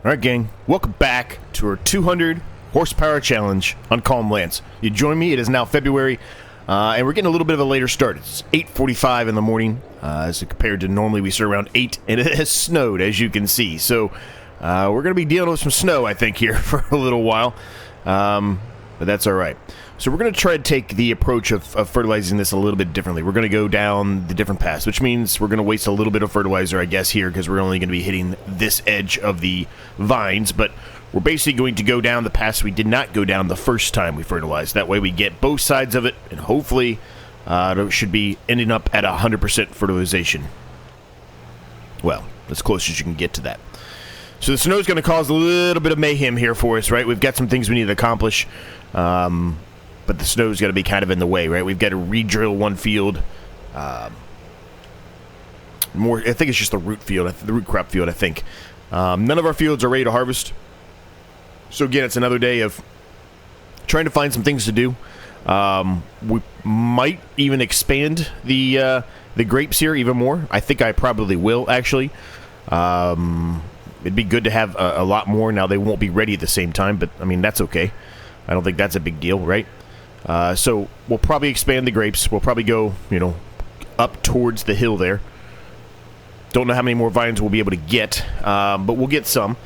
Alright gang, welcome back to our 200 horsepower challenge on Calm Lands. You join me, it is now February, and we're getting a little bit of a later start. It's 8:45 in the morning, as compared to normally we start around 8, and it has snowed, as you can see. So, we're going to be dealing with some snow, I think, here for a little while, but that's alright. So we're going to try to take the approach of fertilizing this a little bit differently. We're going to go down the different paths, which means we're going to waste a little bit of fertilizer, I guess, here, because we're only going to be hitting this edge of the vines, but we're basically going to go down the paths we did not go down the first time we fertilized. That way we get both sides of it, and hopefully it should be ending up at 100% fertilization. Well, as close as you can get to that. So the snow is going to cause a little bit of mayhem here for us, right? We've got some things we need to accomplish, but the snow's got to be kind of in the way, right? We've got to re-drill one field. I think it's just the root field, the root crop field, I think. None of our fields are ready to harvest. So again, it's another day of trying to find some things to do. We might even expand the grapes here even more. I think I probably will, actually. It'd be good to have a lot more. Now, they won't be ready at the same time, but, I mean, that's okay. I don't think that's a big deal, right? So we'll probably expand the grapes. We'll probably go, up towards the hill there. Don't know how many more vines we'll be able to get, but we'll get some.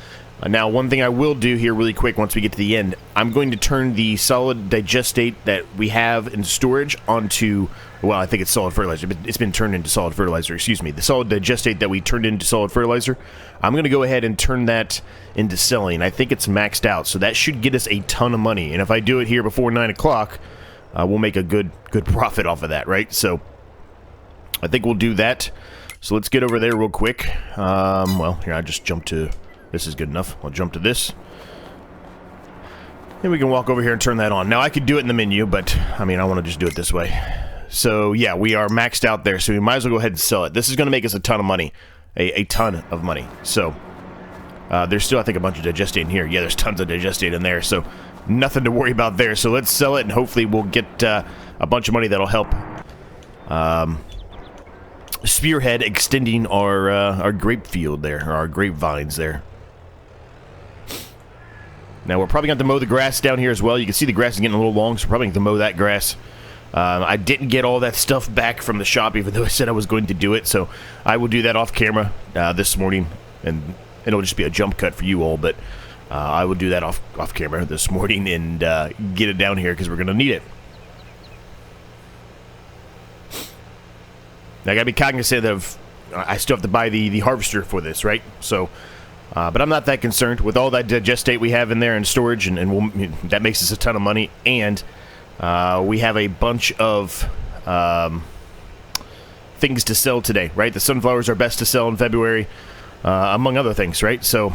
Now, one thing I will do here really quick once we get to the end, I'm going to turn the solid digestate that we have in storage onto, well, I think it's solid fertilizer, but it's been turned into solid fertilizer, excuse me. The solid digestate that we turned into solid fertilizer, I'm going to go ahead and turn that into selling. I think it's maxed out, so that should get us a ton of money. And if I do it here before 9 o'clock, we'll make a good profit off of that, right? So I think we'll do that. So let's get over there real quick. Well, here, I just jumped to... This is good enough. I'll jump to this. And we can walk over here and turn that on. Now, I could do it in the menu, but, I mean, I want to just do it this way. So, yeah, we are maxed out there, so we might as well go ahead and sell it. This is going to make us a ton of money. A ton of money. So, there's still, I think, a bunch of digestate in here. Yeah, there's tons of digestate in there, so nothing to worry about there. So let's sell it, and hopefully we'll get a bunch of money that'll help spearhead extending our grape field there, or our grapevines there. Now, we're probably going to have to mow the grass down here as well. You can see the grass is getting a little long, so we're probably going to have to mow that grass. I didn't get all that stuff back from the shop, even though I said I was going to do it, so I will do that off camera this morning, and it'll just be a jump cut for you all, but I will do that off camera this morning and get it down here because we're going to need it. Now, I got to be cognizant of I still have to buy the harvester for this, right? So... but I'm not that concerned with all that digestate we have in there in storage, and that makes us a ton of money. And we have a bunch of things to sell today, right? The sunflowers are best to sell in February, among other things, right? So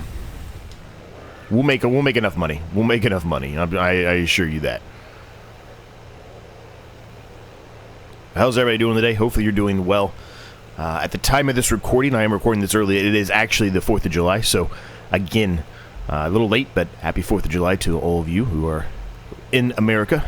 we'll make enough money. We'll make enough money. I assure you that. How's everybody doing today? Hopefully you're doing well. At the time of this recording, I am recording this early, it is actually the 4th of July, so again, a little late, but happy 4th of July to all of you who are in America.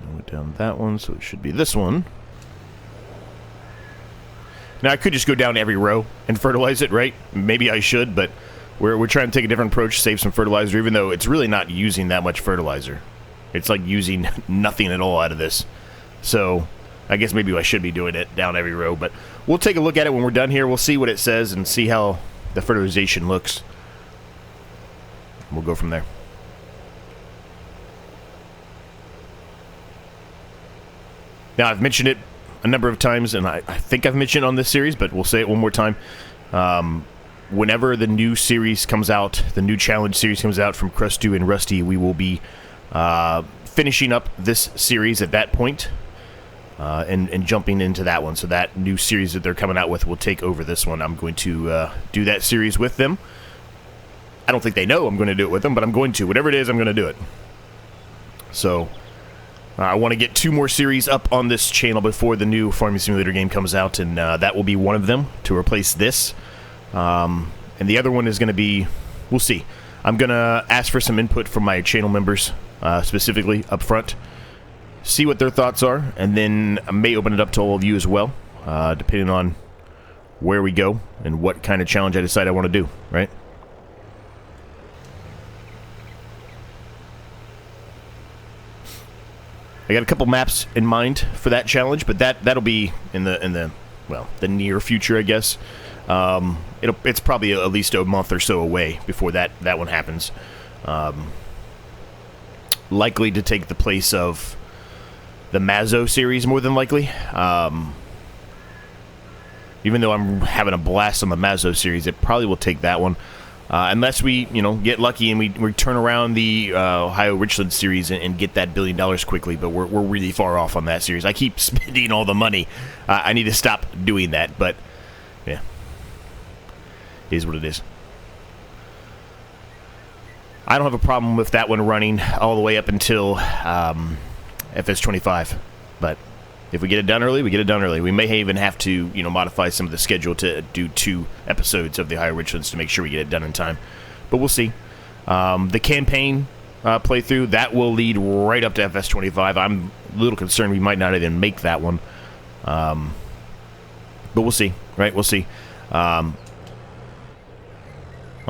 I went down that one, so it should be this one. Now, I could just go down every row and fertilize it, right? Maybe I should, but we're trying to take a different approach, save some fertilizer, even though it's really not using that much fertilizer. It's like using nothing at all out of this. So, I guess maybe I should be doing it down every row, but we'll take a look at it when we're done here. We'll see what it says and see how the fertilization looks. We'll go from there. Now, I've mentioned it a number of times, and I think I've mentioned it on this series, but we'll say it one more time. Whenever the new series comes out, the new challenge series comes out from Crustu and Rusty, we will be finishing up this series at that point, and jumping into that one. So that new series that they're coming out with will take over this one. I'm going to do that series with them. I don't think they know I'm going to do it with them, but I'm going to. Whatever it is, I'm going to do it. So... I want to get 2 more series up on this channel before the new Farming Simulator game comes out, and that will be one of them to replace this. And the other one is going to be, we'll see. I'm going to ask for some input from my channel members, specifically up front, see what their thoughts are, and then I may open it up to all of you as well, depending on where we go and what kind of challenge I decide I want to do, right? I got a couple maps in mind for that challenge, but that'll be in the near future, I guess. It's probably at least a month or so away before that one happens. Likely to take the place of the Mazzo series, more than likely. Even though I'm having a blast on the Mazzo series, it probably will take that one. Unless we, get lucky and we turn around the Ohio Richland series and get that $1 billion quickly, but we're really far off on that series. I keep spending all the money. I need to stop doing that, but yeah, it is what it is. I don't have a problem with that one running all the way up until FS25, but if we get it done early, we get it done early. We may even have to, modify some of the schedule to do 2 episodes of the Ohio Richlands to make sure we get it done in time. But we'll see. The campaign playthrough, that will lead right up to FS25. I'm a little concerned we might not even make that one. But we'll see, right? We'll see. On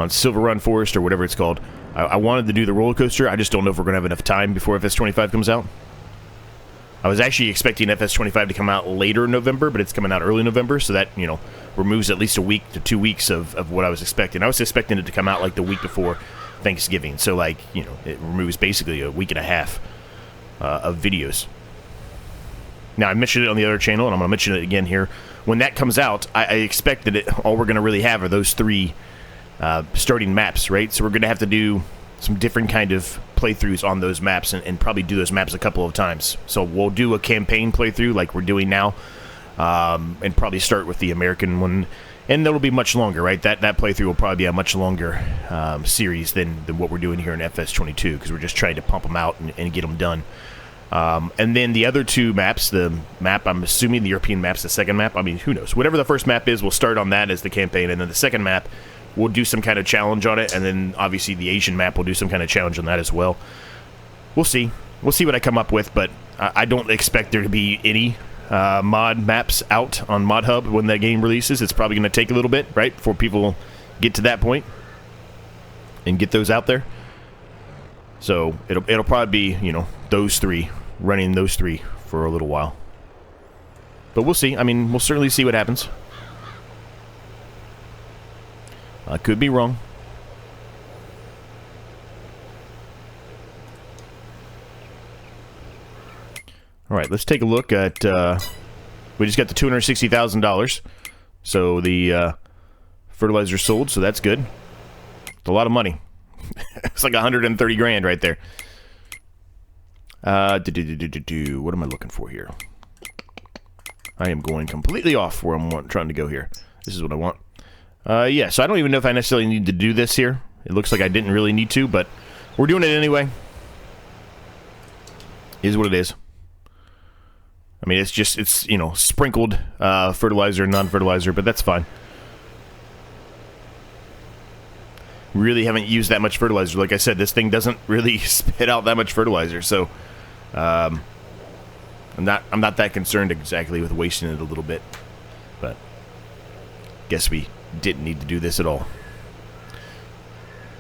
Silver Run Forest, or whatever it's called, I wanted to do the roller coaster. I just don't know if we're going to have enough time before FS25 comes out. I was actually expecting FS25 to come out later in November, but it's coming out early November, so that, removes at least a week to 2 weeks of what I was expecting. I was expecting it to come out like the week before Thanksgiving, so it removes basically a week and a half of videos. Now, I mentioned it on the other channel, and I'm going to mention it again here. When that comes out, I expect that all we're going to really have are those 3 starting maps, right? So we're going to have to do some different kind of playthroughs on those maps and probably do those maps a couple of times. So we'll do a campaign playthrough like we're doing now, and probably start with the American one, and that'll be much longer, right? That playthrough will probably be a much longer series than what we're doing here in FS22, because we're just trying to pump them out and get them done. And then the other 2 maps, the map, I'm assuming the European map's the second map. I mean, who knows? Whatever the first map is, we'll start on that as the campaign, and then the second map, we'll do some kind of challenge on it, and then obviously the Asian map, we'll do some kind of challenge on that as well. We'll see. We'll see what I come up with, but I don't expect there to be any mod maps out on Mod Hub when that game releases. It's probably going to take a little bit, right, before people get to that point and get those out there. So it'll probably be, those 3, running those 3 for a little while. But we'll see. I mean, we'll certainly see what happens. I could be wrong. All right, let's take a look at... we just got the $260,000. So the fertilizer sold, so that's good. It's a lot of money. It's like 130 grand right there. What am I looking for here? I am going completely off where I'm trying to go here. This is what I want. Yeah, so I don't even know if I necessarily need to do this here. It looks like I didn't really need to, but we're doing it anyway. Is what it is. I mean, it's sprinkled fertilizer, non-fertilizer, but that's fine. Really haven't used that much fertilizer. Like I said, this thing doesn't really spit out that much fertilizer, so I'm not that concerned exactly with wasting it a little bit, but guess we didn't need to do this at all.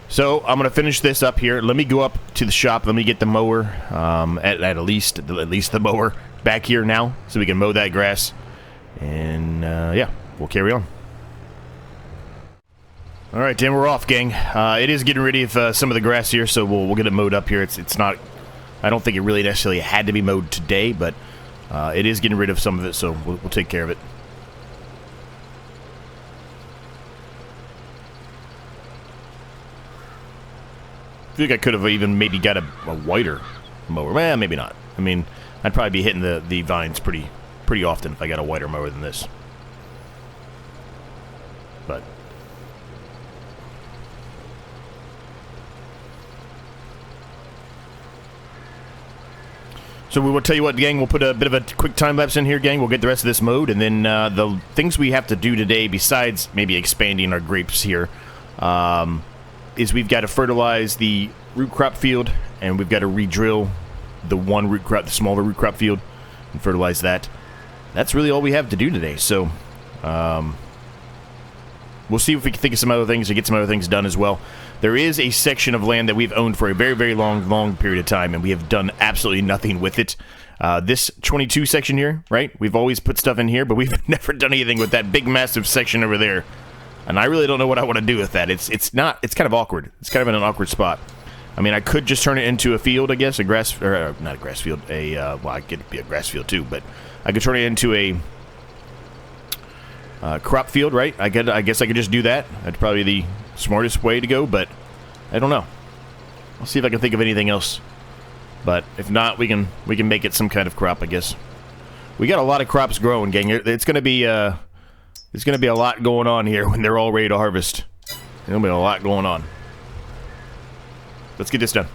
So I'm gonna finish this up here. Let me go up to the shop. Let me get the mower, at least the mower back here now, so we can mow that grass, and yeah, we'll carry on. All right, Dan, we're off, gang. It is getting rid of some of the grass here, so we'll get it mowed up here. It's not. I don't think it really necessarily had to be mowed today, but it is getting rid of some of it, so we'll take care of it. I feel like I could have even maybe got a wider mower. Well, maybe not. I mean, I'd probably be hitting the vines pretty often if I got a wider mower than this. But so we will tell you what, gang, we'll put a bit of a quick time lapse in here, gang. We'll get the rest of this mowed, and then the things we have to do today, besides maybe expanding our grapes here, is we've got to fertilize the root crop field, and we've got to re-drill the one root crop, the smaller root crop field, and fertilize that. That's really all we have to do today. So, we'll see if we can think of some other things to get some other things done as well. There is a section of land that we've owned for a very, very long period of time, and we have done absolutely nothing with it. This 22 section here, right? We've always put stuff in here, but we've never done anything with that big, massive section over there. And I really don't know what I want to do with that. It's kind of awkward. It's kind of in an awkward spot. I mean, I could just turn it into a field, I guess, a grass, or not a grass field, well, I could be a grass field too, but I could turn it into a crop field, right? I guess I could just do that. That's probably the smartest way to go, but I don't know. I'll see if I can think of anything else. But if not, we can make it some kind of crop, I guess. We got a lot of crops growing, gang. It's gonna be a lot going on here when they're all ready to harvest. There'll be a lot going on. Let's get this done.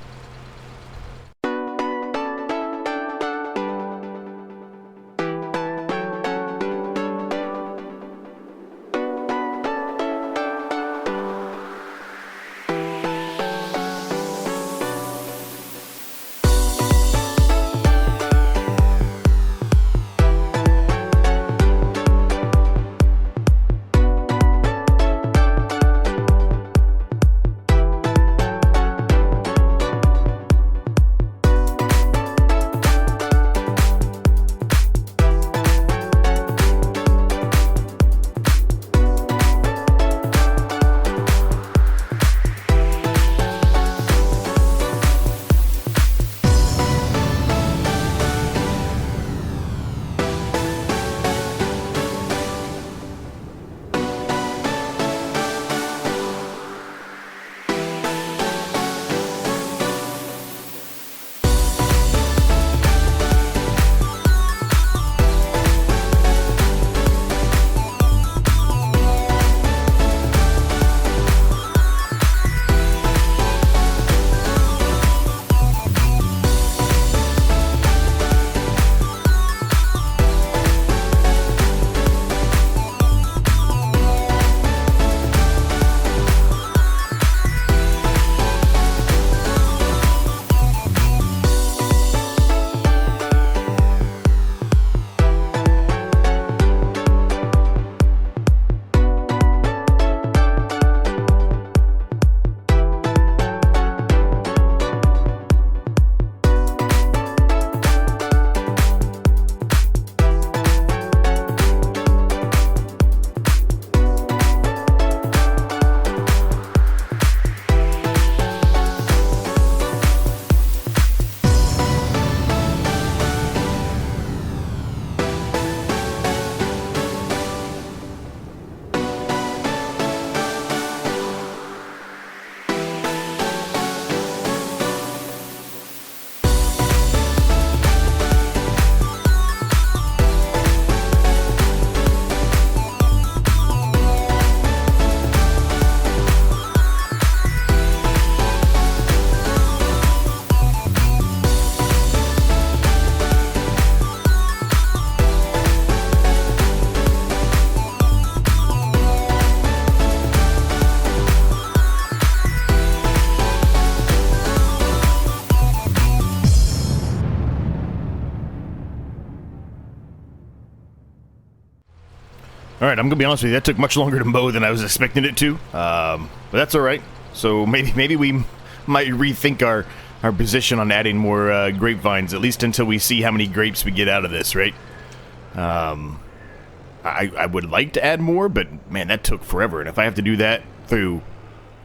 Alright, I'm going to be honest with you, that took much longer to mow than I was expecting it to, but that's alright. So maybe we might rethink our position on adding more grapevines, at least until we see how many grapes we get out of this, right? I would like to add more, but man, that took forever, and if I have to do that through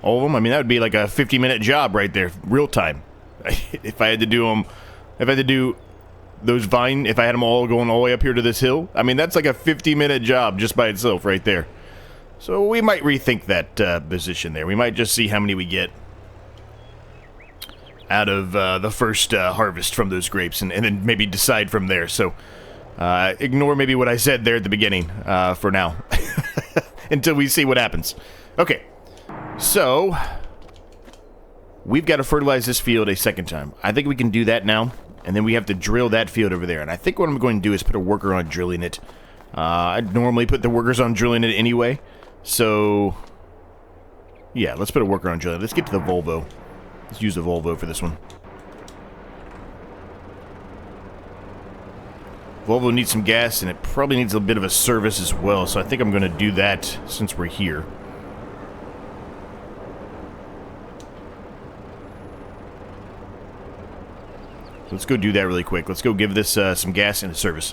all of them, I mean, that would be like a 50-minute job right there, real time. If I had to do them, if I had to do those if I had them all going all the way up here to this hill, I mean, that's like a 50-minute job just by itself right there. So we might rethink that position there. We might just see how many we get out of the first harvest from those grapes, and then maybe decide from there. So ignore maybe what I said there at the beginning for now until we see what happens. Okay, so we've got to fertilize this field a second time. I think we can do that now, and then we have to drill that field over there. And I think what I'm going to do is put a worker on drilling it. I'd normally put the workers on drilling it anyway, so Yeah, let's put a worker on Julia. Let's get to the Volvo. Let's use the Volvo for this one. Volvo needs some gas, and it probably needs a bit of a service as well, so I think I'm going to do that since we're here. Let's go do that really quick. Let's go give this some gas and a service.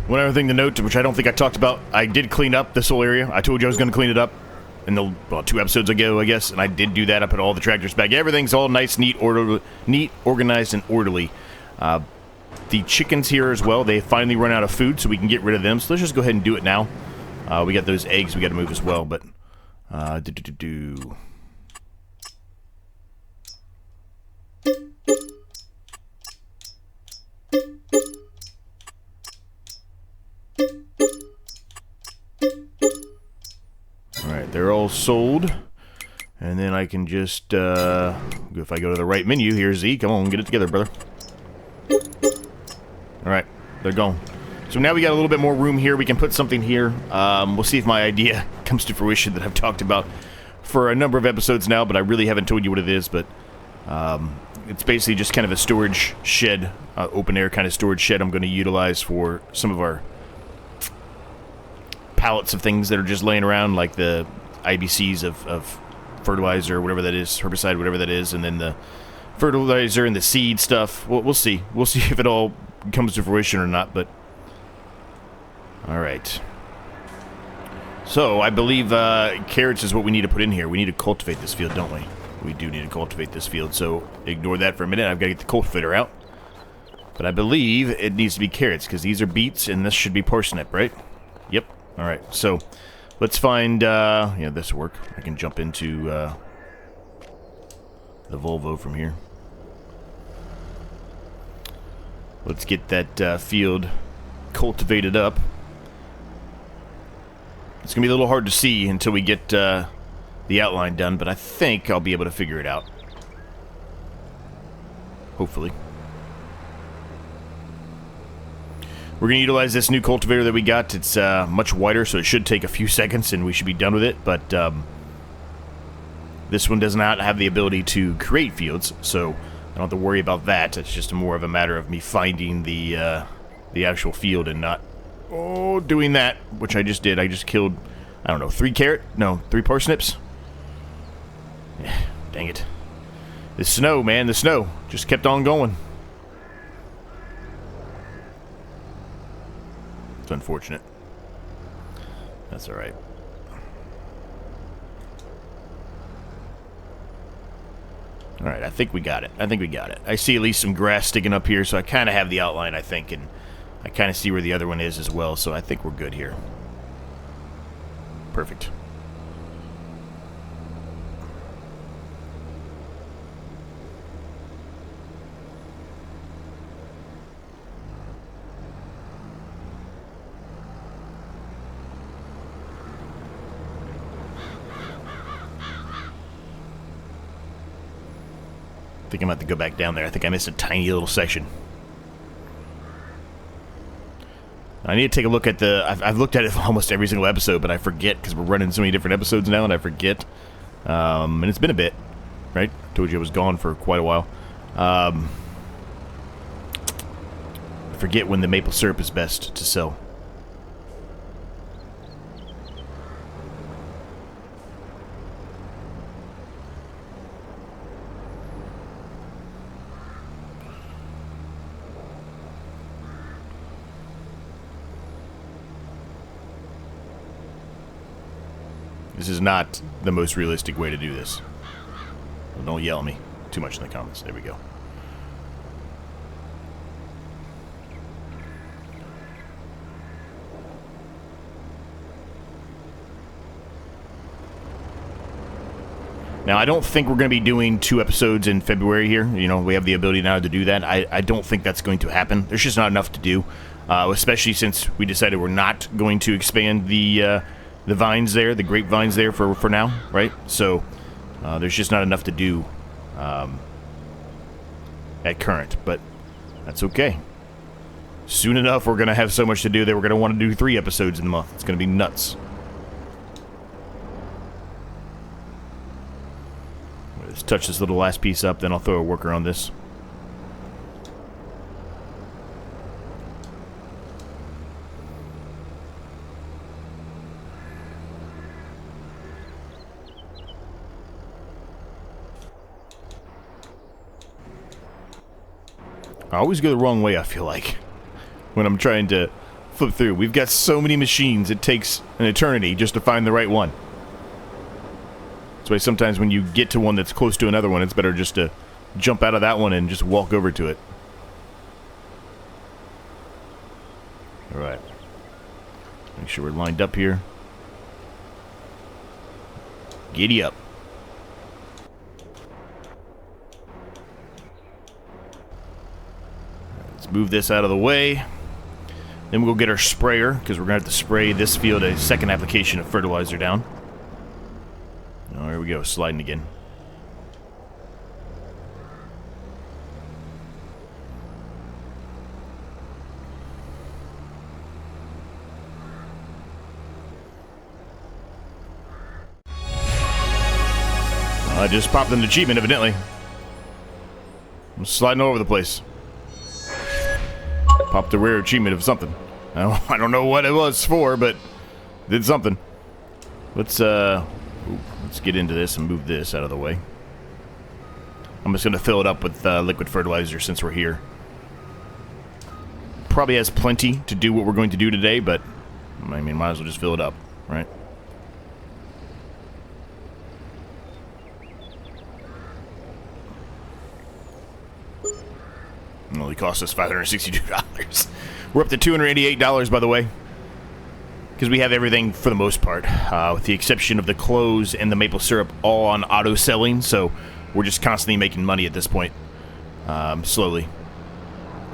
One other thing to note, which I don't think I talked about, I did clean up this whole area. I told you I was going to clean it up in the 2 episodes ago, I guess, and I did do that. I put all the tractors back. Everything's all nice, neat, organized, and orderly. The chickens here as well, they finally run out of food, so we can get rid of them. So let's just go ahead and do it now. We got those eggs we got to move as well, but... Alright, they're all sold. And then I can just, if I go to the right menu, here's Z. Come on, get it together, brother. Alright, they're gone. So now we got a little bit more room here. We can put something here. We'll see if my idea comes to fruition that I've talked about for a number of episodes now, but I really haven't told you what it is, but it's basically just kind of a storage shed, open air kind of storage shed I'm going to utilize for some of our pallets of things that are just laying around, like the IBCs of fertilizer, whatever that is, herbicide, whatever that is, and then the fertilizer and the seed stuff. We'll see. We'll see if it all comes to fruition or not, but... Alright. So, I believe carrots is what we need to put in here. We need to cultivate this field, don't we? We do need to cultivate this field, so ignore that for a minute. I've got to get the cultivator out. But I believe it needs to be carrots, because these are beets, and this should be parsnip, right? Yep. Alright, so let's find, yeah, this will work. I can jump into the Volvo from here. Let's get that field cultivated up. It's going to be a little hard to see until we get the outline done, but I think I'll be able to figure it out. Hopefully. We're going to utilize this new cultivator that we got. It's much wider, so it should take a few seconds and we should be done with it, but this one does not have the ability to create fields, so I don't have to worry about that. It's just more of a matter of me finding the actual field and not doing that, which I just did. I just killed, I don't know, 3 parsnips? Yeah, dang it. The snow, man, the snow just kept on going. It's unfortunate. That's alright. Alright, I think we got it. I see at least some grass sticking up here, so I kind of have the outline, I think, and I kind of see where the other one is as well, so I think we're good here. Perfect. I think I'm going to have to go back down there. I think I missed a tiny little section. I need to take a look at the... I've looked at it almost every single episode, but I forget because we're running so many different episodes now, and I forget. And it's been a bit, right? I told you I was gone for quite a while. I forget when the maple syrup is best to sell. This is not the most realistic way to do this. Well, don't yell at me too much in the comments. There we go. Now, I don't think we're going to be doing 2 episodes in February here. You know, we have the ability now to do that. I don't think that's going to happen. There's just not enough to do, especially since we decided we're not going to expand the vines there, the grapevines there for now, right? So there's just not enough to do at current, but that's okay. Soon enough, we're going to have so much to do that we're going to want to do 3 episodes in the month. It's going to be nuts. just touch this little last piece up, then I'll throw a worker on this. I always go the wrong way, I feel like, when I'm trying to flip through. We've got so many machines, it takes an eternity just to find the right one. That's why sometimes when you get to one that's close to another one, it's better just to jump out of that one and just walk over to it. Alright. Make sure we're lined up here. Giddy up. Let's move this out of the way. Then we'll go get our sprayer, because we're going to have to spray this field a second application of fertilizer down. Oh, here we go, sliding again. I just popped an achievement, evidently. I'm sliding all over the place. Popped a rare achievement of something. I don't know what it was for, but did something. Let's get into this and move this out of the way. I'm just going to fill it up with liquid fertilizer since we're here. Probably has plenty to do what we're going to do today, but I mean, might as well just fill it up, right? It only cost us $562. We're up to $288, by the way, because we have everything for the most part, with the exception of the cloves and the maple syrup, all on auto selling. So we're just constantly making money at this point, slowly.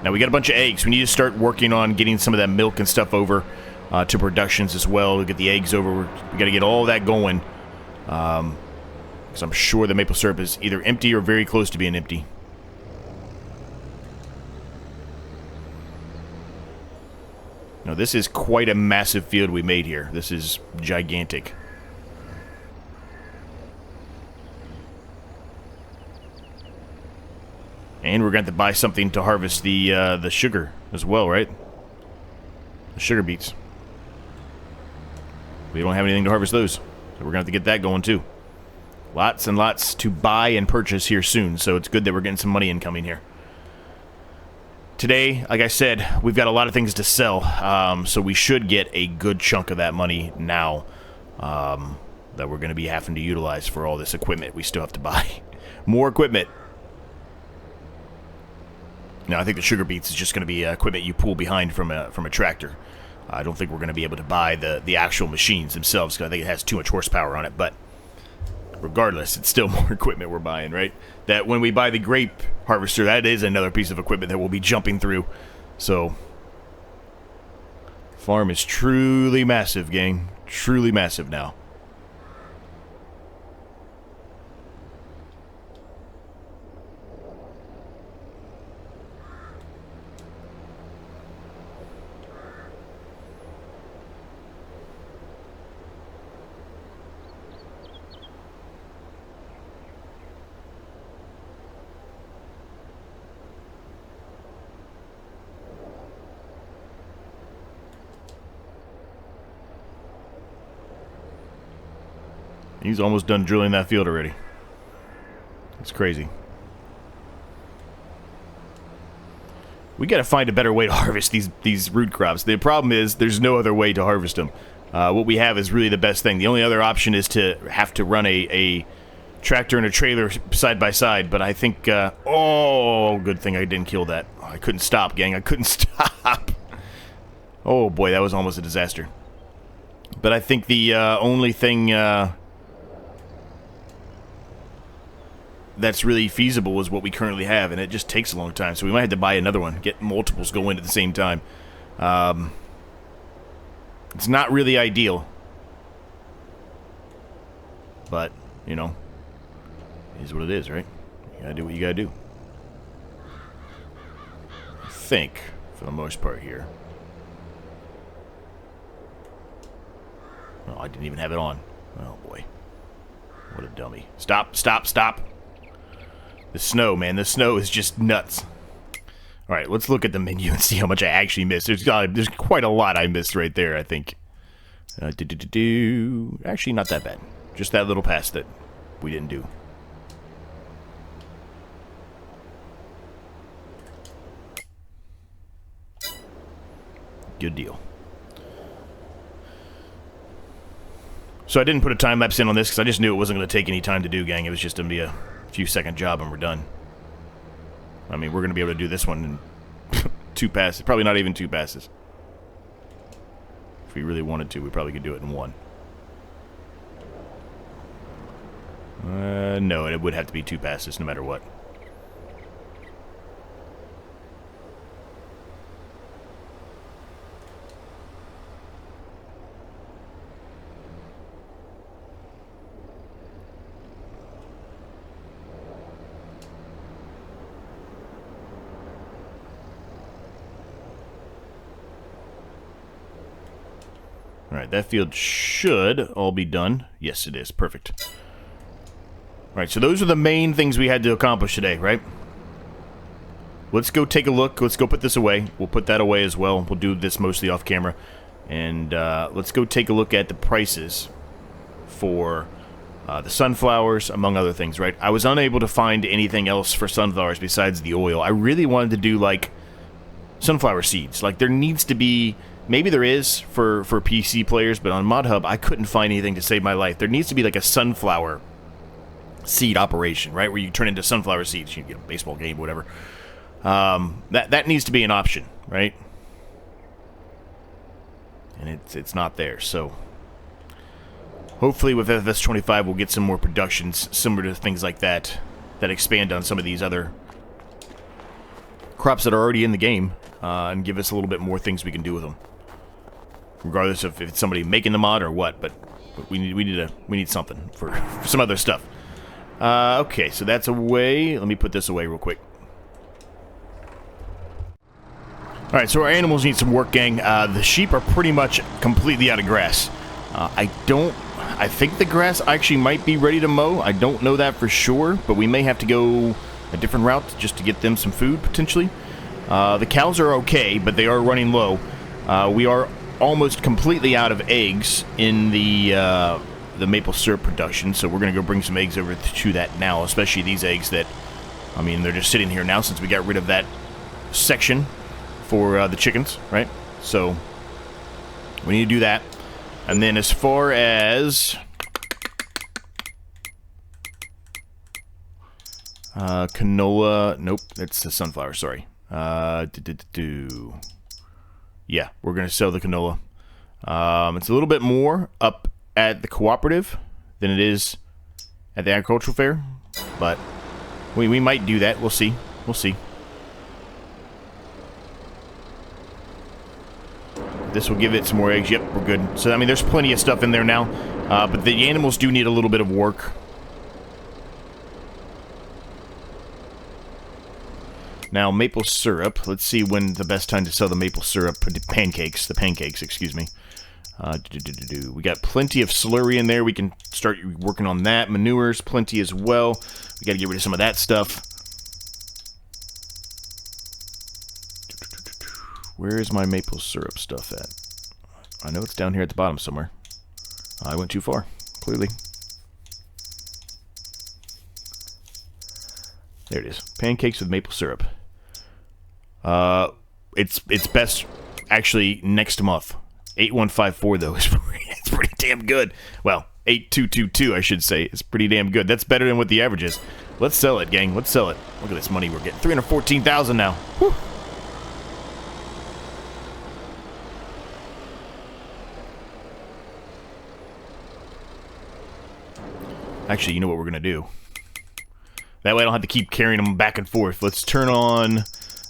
Now we got a bunch of eggs. We need to start working on getting some of that milk and stuff over to productions as well. We'll get the eggs over. We got to get all that going, because I'm sure the maple syrup is either empty or very close to being empty. Now, this is quite a massive field we made here. This is gigantic. And we're going to have to buy something to harvest the sugar as well, right? The sugar beets. We don't have anything to harvest those, so we're going to have to get that going too. Lots and lots to buy and purchase here soon, so it's good that we're getting some money incoming here. Today, like I said, we've got a lot of things to sell, so we should get a good chunk of that money now that we're going to be having to utilize for all this equipment we still have to buy. More equipment. Now, I think the sugar beets is just going to be equipment you pull behind from a tractor. I don't think we're going to be able to buy the actual machines themselves, because I think it has too much horsepower on it, but regardless, it's still more equipment we're buying, right? That when we buy the grape harvester, that is another piece of equipment that we'll be jumping through. So, farm is truly massive, gang. Truly massive now. He's almost done drilling that field already. It's crazy. We gotta find a better way to harvest these root crops. The problem is there's no other way to harvest them. What we have is really the best thing. The only other option is to have to run a tractor and a trailer side by side, but I think, oh, good thing I didn't kill that. Oh, I couldn't stop, gang. I couldn't stop. Oh, boy, that was almost a disaster. But I think the only thing that's really feasible is what we currently have, and it just takes a long time, so we might have to buy another one, get multiples going at the same time. It's not really ideal, but, you know, it is what it is, right? You gotta do what you gotta do. I think, for the most part here. Oh, I didn't even have it on. Oh, boy. What a dummy. Stop, stop, stop. The snow, man. The snow is just nuts. All right, let's look at the menu and see how much I actually missed. There's quite a lot I missed right there, I think. Actually, not that bad. Just that little pass that we didn't do. Good deal. So I didn't put a time lapse in on this because I just knew it wasn't going to take any time to do, gang. It was just going to be a few second job and we're done. I mean, we're going to be able to do this one in 2 passes. Probably not even 2 passes. If we really wanted to, we probably could do it in 1. No, it would have to be 2 passes no matter what. Alright, that field should all be done. Yes, it is. Perfect. Alright, so those are the main things we had to accomplish today, right? Let's go take a look. Let's go put this away. We'll put that away as well. We'll do this mostly off camera. And let's go take a look at the prices for the sunflowers, among other things, right? I was unable to find anything else for sunflowers besides the oil. I really wanted to do, like, sunflower seeds. Like, there needs to be... Maybe there is for PC players, but on ModHub, I couldn't find anything to save my life. There needs to be like a sunflower seed operation, right? Where you turn into sunflower seeds. You get a baseball game, whatever. That needs to be an option, right? And it's not there, so... Hopefully with FS22 we'll get some more productions similar to things like that that expand on some of these other crops that are already in the game and give us a little bit more things we can do with them. Regardless of if it's somebody making the mod or what, but we need something for some other stuff. Okay, so that's away. Let me put this away real quick. Alright, so our animals need some work, gang. The sheep are pretty much completely out of grass. I think the grass actually might be ready to mow. I don't know that for sure, but we may have to go a different route just to get them some food, potentially. The cows are okay, but they are running low. We are almost completely out of eggs in the maple syrup production, so we're going to go bring some eggs over to that now, especially these eggs that, I mean, they're just sitting here now since we got rid of that section for the chickens, right? So we need to do that. And then as far as canola, nope, that's the sunflower, sorry. Yeah, we're going to sell the canola. It's a little bit more up at the cooperative than it is at the agricultural fair, but we might do that. We'll see. We'll see. This will give it some more eggs. Yep, we're good. So, I mean, there's plenty of stuff in there now, but the animals do need a little bit of work. Now, maple syrup. Let's see when the best time to sell the maple syrup. Pancakes. The pancakes, excuse me. We got plenty of slurry in there. We can start working on that. Manures, plenty as well. We got to get rid of some of that stuff. Where is my maple syrup stuff at? I know it's down here at the bottom somewhere. I went too far, clearly. There it is. Pancakes with maple syrup. It's best actually next month. 8154 though is it's pretty damn good. Well, 8222 I should say. It's pretty damn good. That's better than what the average is. Let's sell it, gang. Let's sell it. Look at this money we're getting. 314,000 now. Whew. Actually, you know what we're gonna do? That way I don't have to keep carrying them back and forth. Let's turn on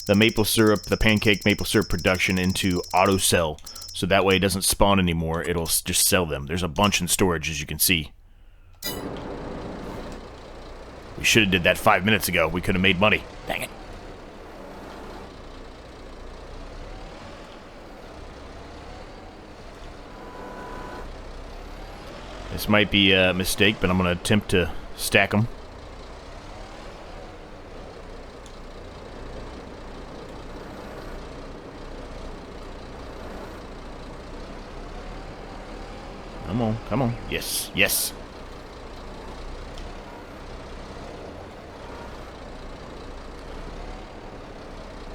the maple syrup, the pancake maple syrup production into auto sell. So that way it doesn't spawn anymore. It'll just sell them. There's a bunch in storage, as you can see. We should have did that 5 minutes ago. We could have made money. Dang it. This might be a mistake, but I'm going to attempt to stack them. Come on, come on. Yes, yes.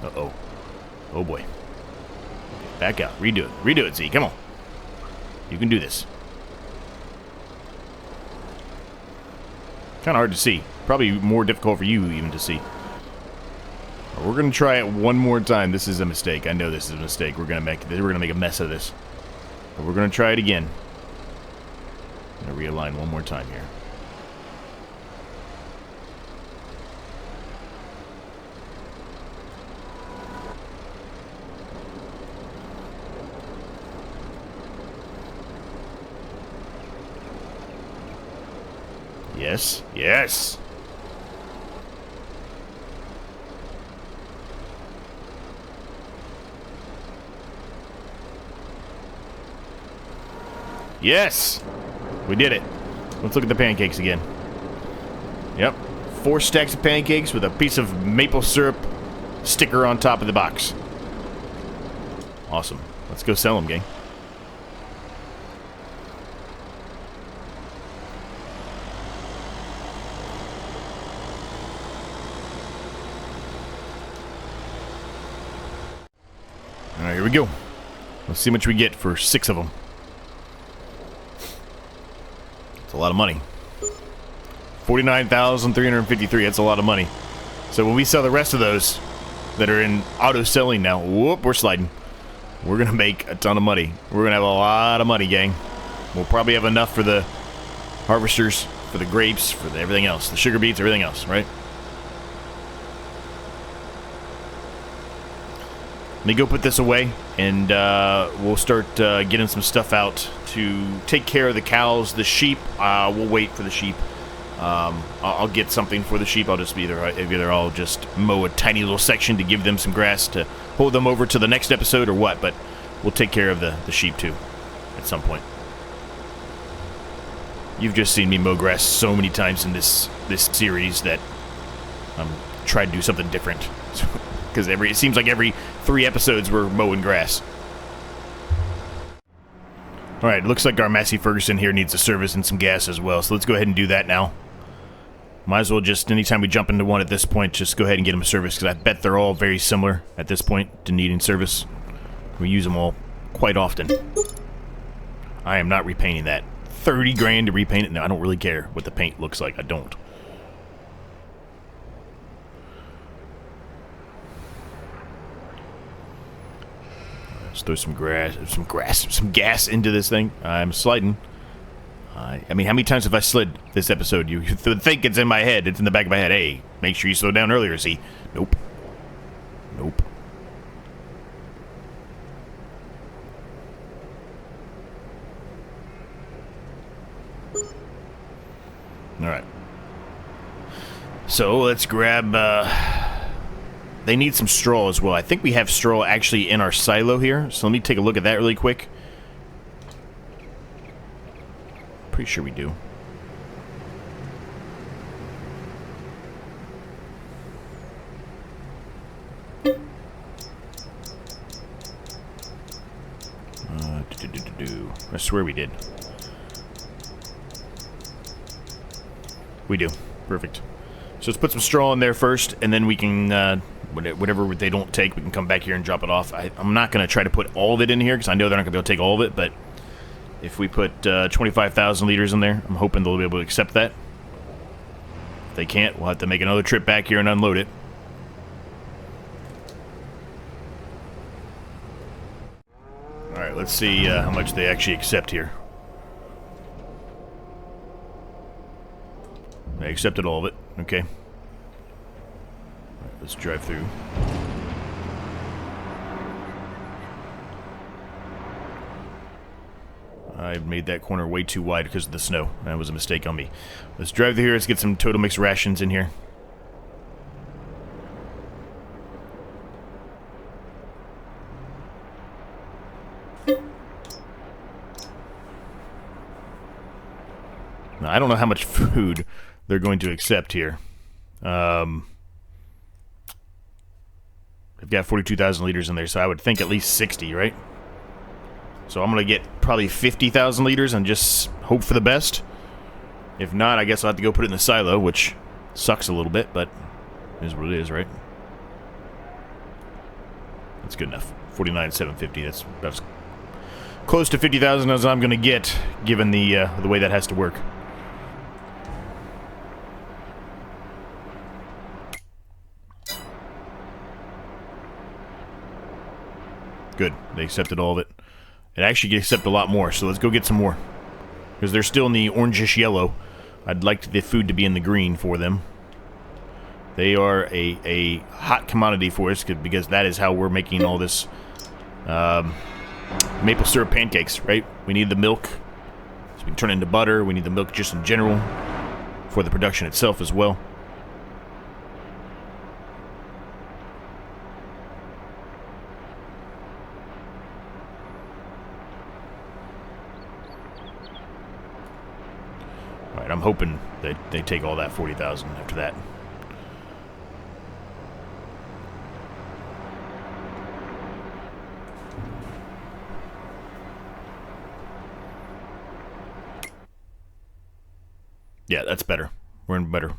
Uh-oh. Oh, boy. Back out. Redo it. Redo it, Z. Come on. You can do this. Kind of hard to see. Probably more difficult for you even to see. We're gonna try it one more time. This is a mistake. I know this is a mistake. We're gonna make a mess of this. But we're gonna try it again. I'm gonna realign one more time here. Yes, yes. Yes! We did it. Let's look at the pancakes again. Yep. 4 stacks of pancakes with a piece of maple syrup sticker on top of the box. Awesome. Let's go sell them, gang. Alright, here we go. Let's see how much we get for 6 of them. It's a lot of money. 49,353. That's a lot of money. So when we sell the rest of those that are in auto selling now, whoop, we're sliding. We're gonna make a ton of money. We're gonna have a lot of money, gang. We'll probably have enough for the harvesters, for the grapes, for everything else, the sugar beets, everything else, right? Let me go put this away, and we'll start getting some stuff out to take care of the cows. The sheep, we'll wait for the sheep. I'll get something for the sheep. I'll just either I'll just mow a tiny little section to give them some grass to hold them over to the next episode or what, but we'll take care of the sheep too at some point. You've just seen me mow grass so many times in this series that I'm trying to do something different. Because it seems like every 3 episodes we're mowing grass. Alright, looks like our Massey Ferguson here needs a service and some gas as well, so let's go ahead and do that now. Might as well just, anytime we jump into one at this point, just go ahead and get them a service, because I bet they're all very similar at this point to needing service. We use them all quite often. I am not repainting that. 30 grand to repaint it? No, I don't really care what the paint looks like. I don't. Let's throw some gas into this thing. I'm sliding. I mean, how many times have I slid this episode? You think it's in my head. It's in the back of my head. Hey, make sure you slow down earlier, see? Nope. Nope. Alright. So, let's grab, they need some straw as well. I think we have straw actually in our silo here. So let me take a look at that really quick. Pretty sure we do. I swear we did. We do. Perfect. So let's put some straw in there first, and then we can, whatever they don't take, we can come back here and drop it off. I'm not going to try to put all of it in here, because I know they're not going to be able to take all of it, but if we put 25,000 liters in there, I'm hoping they'll be able to accept that. If they can't, we'll have to make another trip back here and unload it. Alright, let's see how much they actually accept here. They accepted all of it. Okay. Alright, let's drive through. I made that corner way too wide because of the snow. That was a mistake on me. Let's drive through here. Let's get some total mix rations in here. Now, I don't know how much food they're going to accept here. They've got 42,000 liters in there, so I would think at least 60, right? So I'm going to get probably 50,000 liters and just hope for the best. If not, I guess I'll have to go put it in the silo, which sucks a little bit, but it is what it is, right? That's good enough. 49,750. That's close to 50,000 as I'm going to get, given the way that has to work. Good. They accepted all of it. It actually accepted a lot more, so let's go get some more. Because they're still in the orangish yellow. I'd like the food to be in the green for them. They are a hot commodity for us, because that is how we're making all this maple syrup pancakes, right? We need the milk, so we can turn it into butter. We need the milk just in general for the production itself as well. Alright, I'm hoping that they take all that 40,000 after that. Yeah, that's better. We're in better.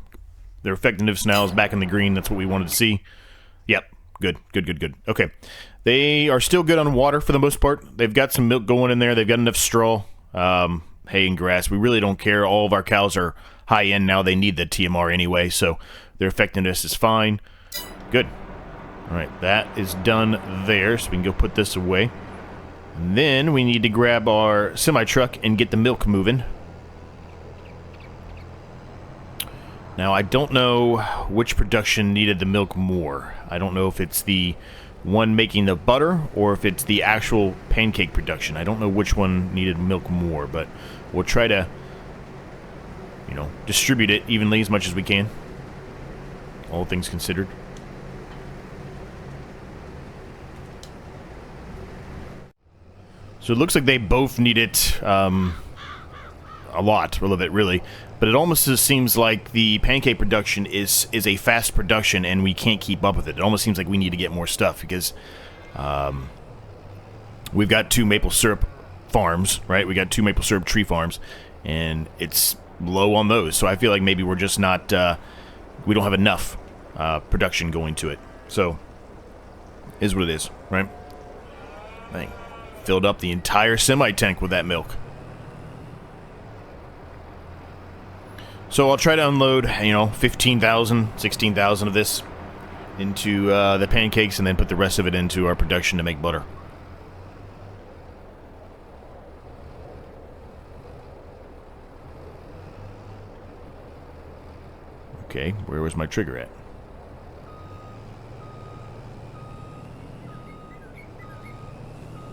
Their effectiveness now is back in the green. That's what we wanted to see. Yep. Good. Good, good, good. Okay. They are still good on water for the most part. They've got some milk going in there. They've got enough straw, hay, and grass. We really don't care. All of our cows are high-end now. They need the TMR anyway, so their effectiveness is fine. Good. All right. That is done there, so we can go put this away. And then we need to grab our semi-truck and get the milk moving. Now, I don't know which production needed the milk more. I don't know if it's the one making the butter or if it's the actual pancake production. I don't know which one needed milk more, but we'll try to, you know, distribute it evenly as much as we can. All things considered. So it looks like they both need it a lot, a little bit, really. But it almost just seems like the pancake production is a fast production, and we can't keep up with it. It almost seems like we need to get more stuff, because we've got 2 maple syrup farms, right? We got 2 maple syrup tree farms, and it's low on those. So I feel like maybe we're just not, we don't have enough production going to it. So, is what it is, right? I think filled up the entire semi-tank with that milk. So I'll try to unload, you know, 15,000, 16,000 of this into the pancakes, and then put the rest of it into our production to make butter. Okay, where was my trigger at?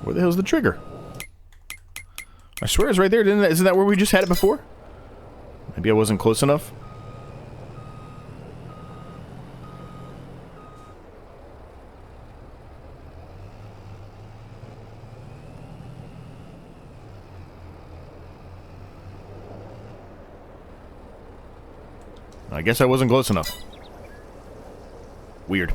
Where the hell's the trigger? I swear it's right there. Isn't that where we just had it before? Maybe I wasn't close enough. I guess I wasn't close enough. Weird.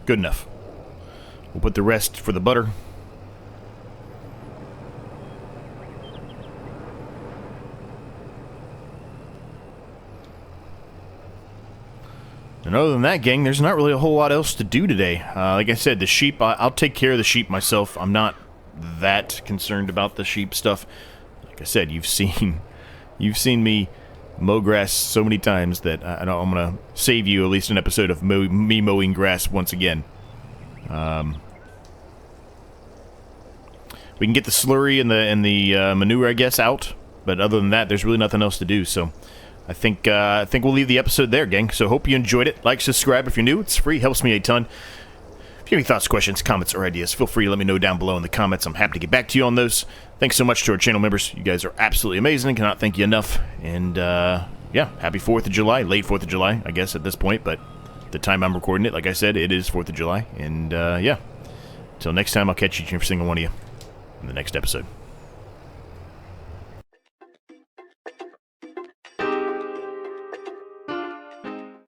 Good enough. We'll put the rest for the butter. And other than that, gang, there's not really a whole lot else to do today. Like I said, the sheep, I'll take care of the sheep myself. I'm not that concerned about the sheep stuff. Like I said, you've seen me mow grass so many times that I'm going to save you at least an episode of me mowing grass once again. We can get the slurry and the manure, I guess, out. But other than that, there's really nothing else to do. So I think we'll leave the episode there, gang. So hope you enjoyed it. Like, subscribe if you're new. It's free. Helps me a ton. If you have any thoughts, questions, comments, or ideas, feel free to let me know down below in the comments. I'm happy to get back to you on those. Thanks so much to our channel members. You guys are absolutely amazing. Cannot thank you enough. And, yeah, happy 4th of July. Late 4th of July, I guess, at this point. But the time I'm recording it, like I said, it is 4th of July. And, yeah, until next time, I'll catch each and every single one of you in the next episode.